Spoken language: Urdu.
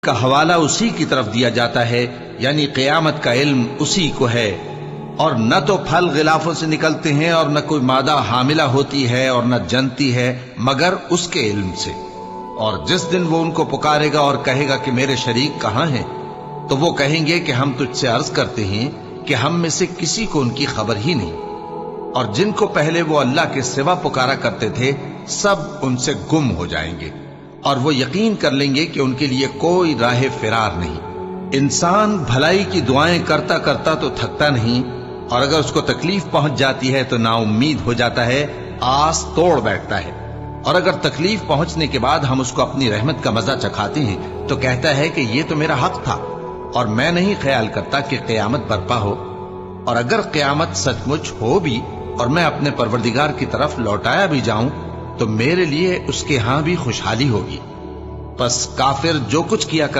کا حوالہ اسی کی طرف دیا جاتا ہے، یعنی قیامت کا علم اسی کو ہے، اور نہ تو پھل غلافوں سے نکلتے ہیں اور نہ کوئی مادہ حاملہ ہوتی ہے اور نہ جنتی ہے مگر اس کے علم سے۔ اور جس دن وہ ان کو پکارے گا اور کہے گا کہ میرے شریک کہاں ہیں، تو وہ کہیں گے کہ ہم تجھ سے عرض کرتے ہیں کہ ہم میں سے کسی کو ان کی خبر ہی نہیں، اور جن کو پہلے وہ اللہ کے سوا پکارا کرتے تھے سب ان سے گم ہو جائیں گے، اور وہ یقین کر لیں گے کہ ان کے لیے کوئی راہ فرار نہیں۔ انسان بھلائی کی دعائیں کرتا کرتا تو تھکتا نہیں، اور اگر اس کو تکلیف پہنچ جاتی ہے تو نا امید ہو جاتا ہے، آس توڑ بیٹھتا ہے، اور اگر تکلیف پہنچنے کے بعد ہم اس کو اپنی رحمت کا مزہ چکھاتے ہیں تو کہتا ہے کہ یہ تو میرا حق تھا، اور میں نہیں خیال کرتا کہ قیامت برپا ہو۔ اور اگر قیامت سچ مچ ہو بھی اور میں اپنے پروردگار کی طرف لوٹایا بھی جاؤں تو میرے لیے اس کے ہاں بھی خوشحالی ہوگی۔ پس کافر جو کچھ کیا